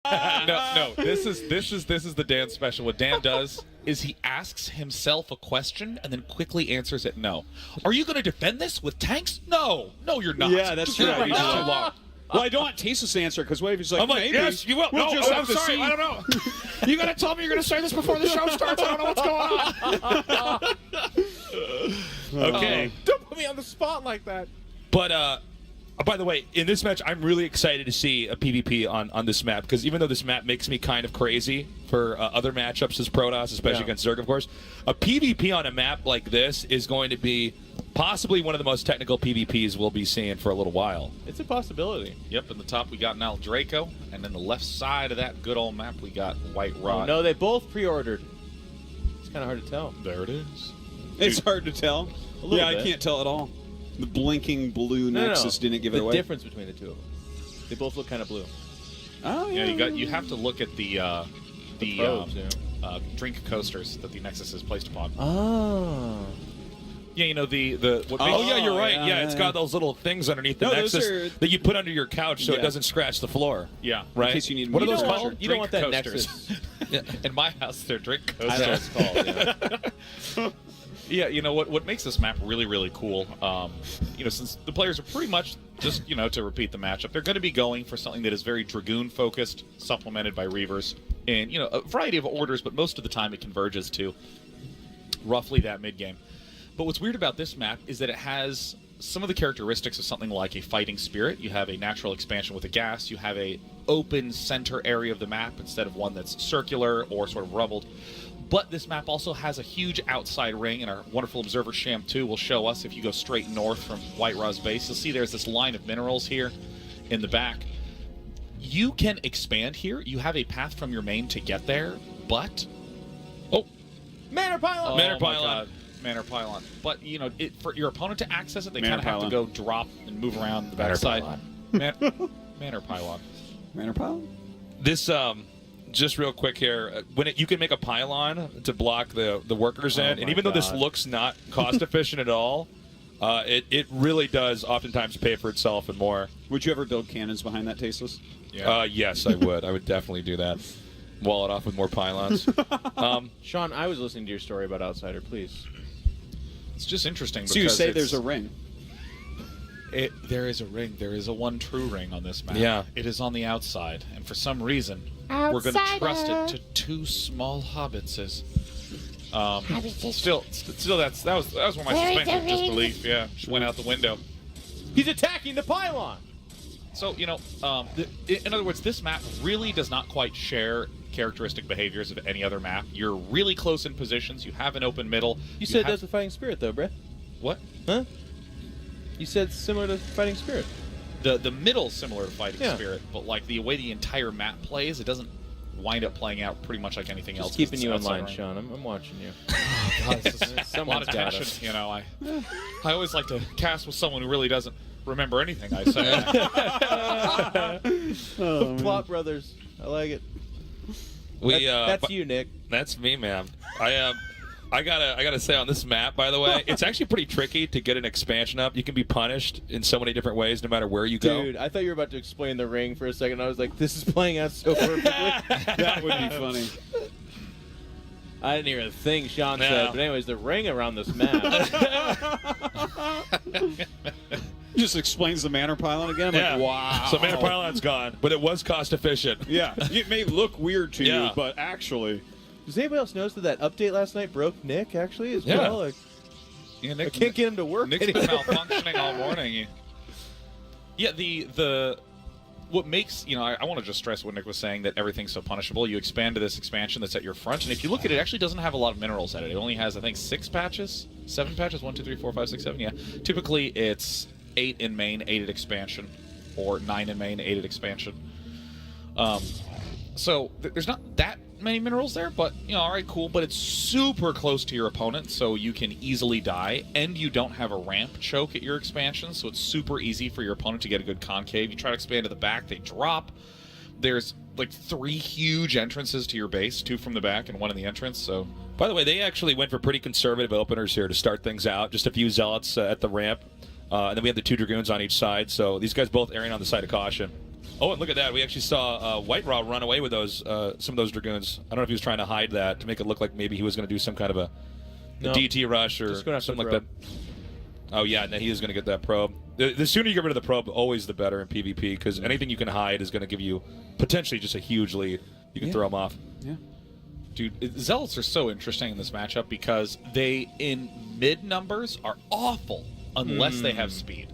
No. This is the Dan special. What Dan does is he asks himself a question and then quickly answers it. No. Are you going to defend this with tanks? No, you're not. Yeah, that's true. No. He's too long. Well, I don't want Tasteless to answer because what if he's like, I'm like, maybe. yes, you will. We'll just have to see. I don't know. You got to tell me you're going to say this before the show starts. I don't know what's going on. Okay. Don't put me on the spot like that. But by the way, in this match, I'm really excited to see a PvP on this map because even though this map makes me kind of crazy for other matchups as Protoss, especially against Zerg, of course, a PvP on a map like this is going to be possibly one of the most technical PvPs we'll be seeing for a little while. It's a possibility. Yep, in the top we got now Draco, and then the left side of that good old map we got WhiteRa. Oh, no, they both pre-ordered. It's kind of hard to tell. There it is. It's hard to tell. A little I bit. can't tell at all. The blinking blue Nexus didn't give it away. The difference between the two of them. They both look kind of blue. Oh, yeah. You have to look at the probes, drink coasters that the Nexus is placed upon. Oh. Yeah, you know what Oh, makes yeah, you're right. yeah, Yeah, it's got those little things underneath the No, those Nexus are- that you put under your couch so it Yeah. doesn't scratch the floor. Yeah. Right? In case you need What are more those pressure. called? You don't want that Drink coasters. Nexus. In my house, they're drink I know coasters. what it's called. Yeah, you know what makes this map really, really cool, since the players are pretty much just, to repeat the matchup, they're going to be going for something that is very Dragoon-focused, supplemented by Reavers, in, a variety of orders, but most of the time it converges to roughly that mid-game. But what's weird about this map is that it has some of the characteristics of something like a fighting spirit. You have a natural expansion with a gas. You have a open center area of the map instead of one that's circular or sort of rubbled. But this map also has a huge outside ring, and our wonderful observer Sham 2 will show us if you go straight north from WhiteRa's base. You'll see there's this line of minerals here in the back. You can expand here. You have a path from your main to get there, but... Oh! Manor Pylon! Manor my Pylon. God. Manor Pylon. But, for your opponent to access it, they Manor kind of have to Pylon. go drop and move around the Manor backside. Pylon. Manor Pylon. Manor Pylon? This, just real quick here, you can make a pylon to block the workers in, and my even though this God. looks not cost efficient at all, it really does oftentimes pay for itself and more. Would you ever build cannons behind that, Tasteless? Yeah. Yes, I would. I would definitely do that. Wall it off with more pylons. Sean, I was listening to your story about Outsider, please. It's just interesting So because you say it's- there's a ring. There is a ring. There is a one true ring on this map. Yeah. It is on the outside, and for some reason, we're going to trust it to two small hobbitses. Still, that was where my suspension of disbelief, just went out the window. He's attacking the pylon! So, in other words, this map really does not quite share characteristic behaviors of any other map. You're really close in positions. You have an open middle. You said it does the Fighting Spirit, though, Brett. What? Huh? You said similar to Fighting Spirit. The middle's similar to Fighting Yeah. Spirit, but like the way the entire map plays, it doesn't wind up playing out pretty much like anything else. Just keeping you in outside line, ring. Sean. I'm watching you. God, this is a lot Someone's of got tension. us. I always like to cast with someone who really doesn't remember anything I say. Plot Brothers. I like it. That's you, Nick. That's me, man. I gotta say on this map, by the way, it's actually pretty tricky to get an expansion up. You can be punished in so many different ways, no matter where you go. Dude, I thought you were about to explain the ring for a second. I was like, this is playing out so perfectly. That would be funny. I didn't hear a thing Sean No. said, but anyways, the ring around this map. Just explains the Manor Pylon again. I'm Yeah. like, wow. So Manor Pylon's gone, but it was cost efficient. Yeah, it may look weird to you, Yeah. but actually... Does anybody else notice that update last night broke Nick, actually, as Yeah. well? Like, Yeah, I can't get him to work Nick's been anymore. malfunctioning all morning. Yeah, what makes, I want to just stress what Nick was saying, that everything's so punishable. You expand to this expansion that's at your front, and if you look at it, it actually doesn't have a lot of minerals at it. It only has, I think, 7 patches. 1, 2, 3, 4, 5, 6, 7. Yeah. Typically, it's 8 in main, 8 at expansion, or 9 in main, 8 at expansion. So there's not that many minerals there, but all right, cool. But it's super close to your opponent, so you can easily die, and you don't have a ramp choke at your expansion, so it's super easy for your opponent to get a good concave. You try to expand to the back, they drop. There's like 3 huge entrances to your base, 2 from the back and 1 in the entrance. So, By the way, they actually went for pretty conservative openers here to start things out. Just a few zealots at the ramp, and then we have the 2 dragoons on each side. So these guys both erring on the side of caution. Oh, and look at that. We actually saw WhiteRa run away with those some of those Dragoons. I don't know if he was trying to hide that to make it look like maybe he was going to do some kind of a DT rush or something like that. Oh, yeah, no, he is going to get that probe. The sooner you get rid of the probe, always the better in PvP, because anything you can hide is going to give you potentially just a huge lead. You can throw them off. Yeah. Dude, Zealots are so interesting in this matchup because they, in mid numbers, are awful unless they have speed.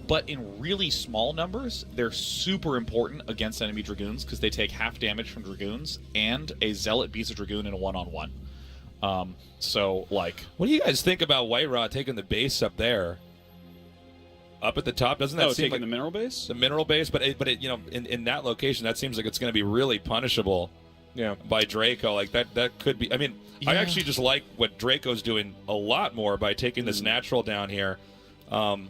But in really small numbers, they're super important against enemy Dragoons because they take half damage from Dragoons, and a Zealot beats a Dragoon in a one-on-one. So, like... What do you guys think about WhiteRa taking the base up there? Up at the top? Doesn't that seem taking like the mineral base? The mineral base, but you know, in that location, that seems like it's going to be really punishable. Yeah, by Draco. Like that could be. I mean, I actually just like what Draco's doing a lot more by taking this natural down here. Well,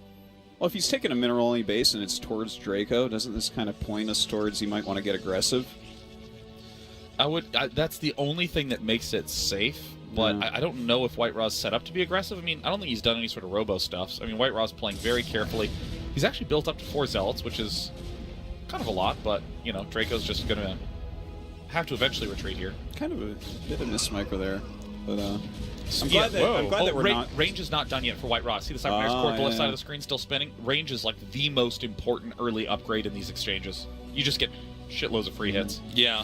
if he's taking a mineral-only base and it's towards Draco, doesn't this kind of point us towards he might want to get aggressive? That's the only thing that makes it safe. But I don't know if WhiteRa's set up to be aggressive. I mean, I don't think he's done any sort of robo stuff. I mean, WhiteRa's playing very carefully. He's actually built up to 4 Zealots, which is kind of a lot. But you know, Draco's just gonna have to eventually retreat here. Kind of a bit of mismicro there, but I'm glad that we're not. Range is not done yet for WhiteRa. See the Cybernetic core at the left side of the screen still spinning? Range is like the most important early upgrade in these exchanges. You just get shitloads of free hits. Yeah.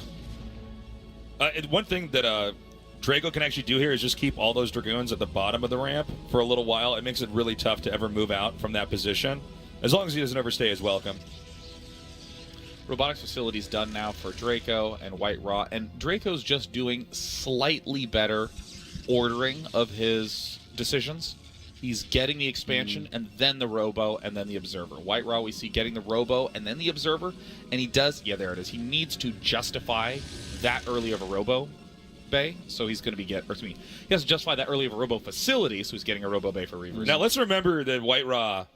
One thing that Draco can actually do here is just keep all those Dragoons at the bottom of the ramp for a little while. It makes it really tough to ever move out from that position, as long as he doesn't overstay his welcome. Robotics facility's done now for Draco and WhiteRa, and Draco's just doing slightly better ordering of his decisions. He's getting the expansion, and then the Robo, and then the Observer. WhiteRa, we see getting the Robo, and then the Observer, and he does, yeah, there it is. He needs to justify that early of a Robo Bay, so he's going to he has to justify that early of a Robo facility, so he's getting a Robo Bay for Reavers. Now, let's remember that WhiteRa,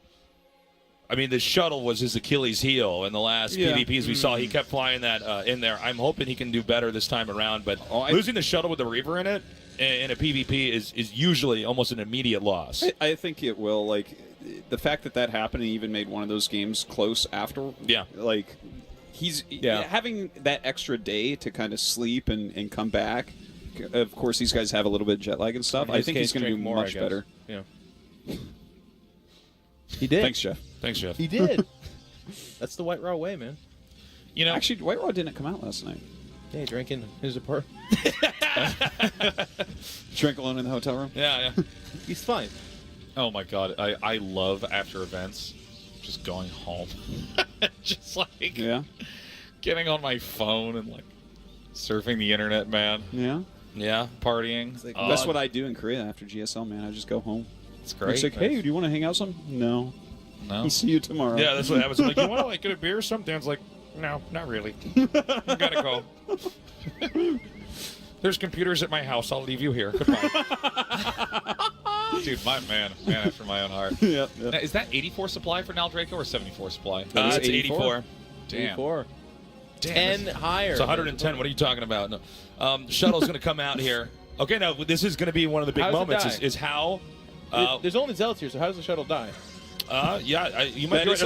I mean, the shuttle was his Achilles heel in the last PvPs we saw. He kept flying that in there. I'm hoping he can do better this time around, but losing the shuttle with the Reaver in it in a PvP is usually almost an immediate loss. I think it will. Like, the fact that happened and even made one of those games close after. Yeah. Like, he's having that extra day to kind of sleep and come back. Of course, these guys have a little bit of jet lag and stuff. I think he's going to do much better. Yeah. He did. Thanks, Jeff. Thanks, Jeff. He did. That's the WhiteRa way, man. You know, actually, WhiteRa didn't come out last night. Yeah, he drank in his apartment. Drank alone in the hotel room? Yeah. He's fine. Oh my god, I love after events just going home. Just like getting on my phone and like surfing the internet, man. Yeah. Partying. Like, that's what I do in Korea after GSL, man. I just go home. It's great. It's like, hey, do you want to hang out some? No. I'll see you tomorrow. Yeah, that's what happens. I'm like, you want to like get a beer or something? Dan's like, no, not really. I gotta go. There's computers at my house. I'll leave you here. Goodbye. Dude, my man after my own heart. Yep. Now, is that 84 supply for Nal Draco or 74 supply? It's 84. Damn. 84. Damn. 10 higher. It's 110. What are you talking about? No. Shuttle's going to come out here. Okay, now this is going to be one of the big moments. Is how. There's only Zealots here, so how does the shuttle die? You might be right.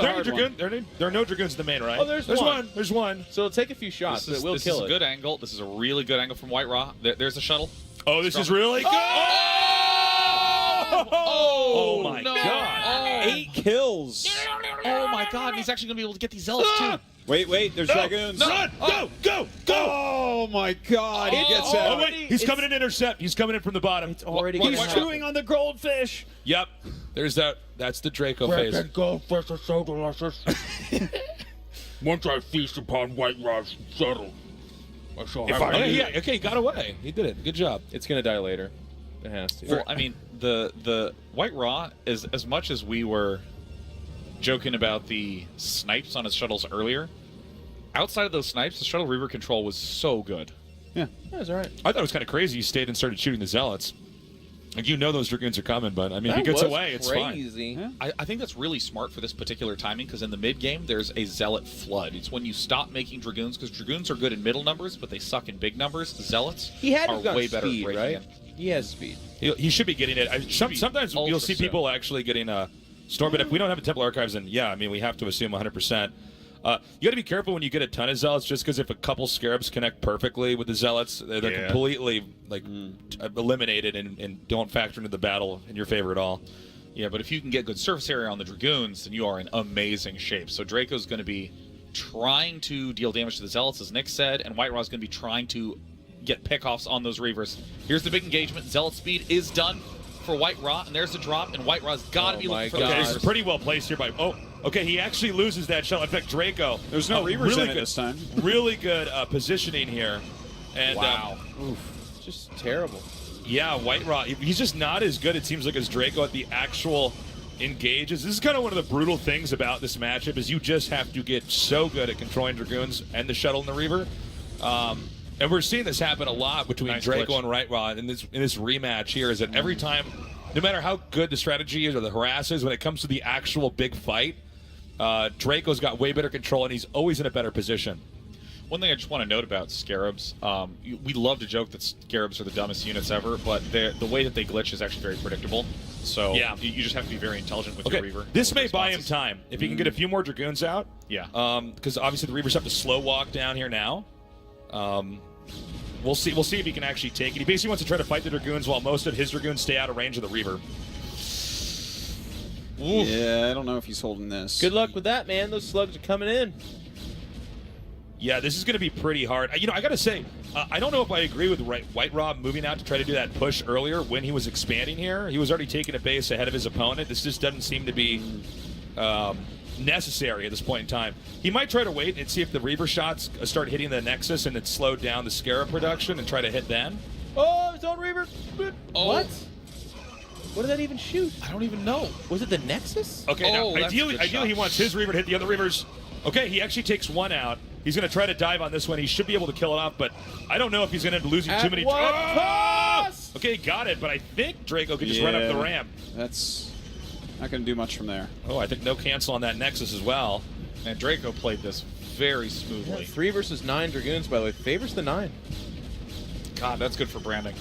There are no Dragoons in the main, right? Oh, there's one. There's one. So it'll take a few shots, but it will kill it. This is a good angle. This is a really good angle from WhiteRa. There's a shuttle. Oh, this is really good. Oh my God. 8 kills. Oh my god, he's actually going to be able to get these Zealots too. Wait, there's Dragoons. Run! Go! Oh my god, he gets out. Oh, wait, he's coming in to intercept. He's coming in from the bottom. It's already He's chewing on the goldfish. Yep. There's that. That's the Draco phase. Goldfish are so delicious. Once I feast upon WhiteRa's shuttle, I shall have Okay, he got away. He did it. Good job. It's going to die later. It has to. Well, I mean, the WhiteRa is, as much as we were joking about the snipes on his shuttles earlier, outside of those snipes, the shuttle Reaver control was so good. Yeah, that's all right. I thought it was kind of crazy he stayed and started shooting the Zealots. Like, you know those Dragoons are coming, but, I mean, if he gets away, it's crazy. fine. Yeah. I think that's really smart for this particular timing, because in the mid-game, there's a Zealot flood. It's when you stop making Dragoons, because Dragoons are good in middle numbers, but they suck in big numbers. The Zealots are way better at breaking right? in. He has speed. He should be getting it. Sometimes you'll see people actually getting Storm, but if we don't have a Temple Archives, then, yeah, I mean, we have to assume 100%. You got to be careful when you get a ton of Zealots, just because if a couple Scarabs connect perfectly with the Zealots, they're completely eliminated and don't factor into the battle in your favor at all. Yeah, but if you can get good surface area on the Dragoons, then you are in amazing shape. So Draco's going to be trying to deal damage to the Zealots, as Nick said, and WhiteRa's going to be trying to get pickoffs on those Reavers. Here's the big engagement. Zealot speed is done for WhiteRa, and there's the drop, and WhiteRa's got to be looking for the Okay, Reavers. this is pretty well placed here by... Oh, okay, he actually loses that shell. In fact, Draco... There's no Reavers really in it this time. Really good positioning here. And, wow. Just terrible. Yeah, WhiteRa, he's just not as good, it seems like, as Draco at the actual engages. This is kind of one of the brutal things about this matchup, is you just have to get so good at controlling Dragoons and the Shuttle and the Reaver. And we're seeing this happen a lot between Draco and WhiteRa in this rematch here, is that every time, no matter how good the strategy is or the harass is, when it comes to the actual big fight, Draco's got way better control, and he's always in a better position. One thing I just want to note about Scarabs, we love to joke that Scarabs are the dumbest units ever, but the way that they glitch is actually very predictable. So you just have to be very intelligent with your Reaver. This may buy him time. If he can get a few more Dragoons out. Yeah. Because obviously the Reavers have to slow walk down here now. We'll see if he can actually take it. He basically wants to try to fight the Dragoons while most of his Dragoons stay out of range of the Reaver. Oof. Yeah, I don't know if he's holding this. Good luck with that, man. Those slugs are coming in. Yeah, this is going to be pretty hard. You know, I got to say, I don't know if I agree with WhiteRa moving out to try to do that push earlier when he was expanding here. He was already taking a base ahead of his opponent. This just doesn't seem to be necessary at this point in time. He might try to wait and see if the Reaver shots start hitting the Nexus and it slowed down the Scarab production and try to hit then. Oh, his own Reaver. Oh. What? What did that even shoot? I don't even know. Was it the Nexus? Okay, now, ideally he wants his Reaver to hit the other Reavers. Okay, he actually takes one out. He's going to try to dive on this one. He should be able to kill it off, but I don't know if he's going to end up losing too many. Cost? Okay, got it, but I think Draco could just run up the ramp. That's not going to do much from there. Oh, I think no cancel on that Nexus as well. And Draco played this very smoothly. 3 versus 9 Dragoons, by the way. Favors the 9. God, that's good for branding.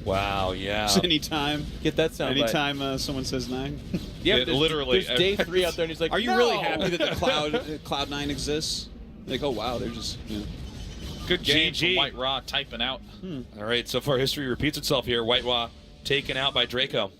Wow, yeah. Anytime. Get that sound Anytime someone says 9. Yeah, literally. There's day 3 out there, and he's like, Are you no! really happy that the Cloud9 exists? Like, oh wow, they're just, you know. Good game GG. from WhiteRa typing out. All right, so far history repeats itself here. WhiteRa taken out by Draco.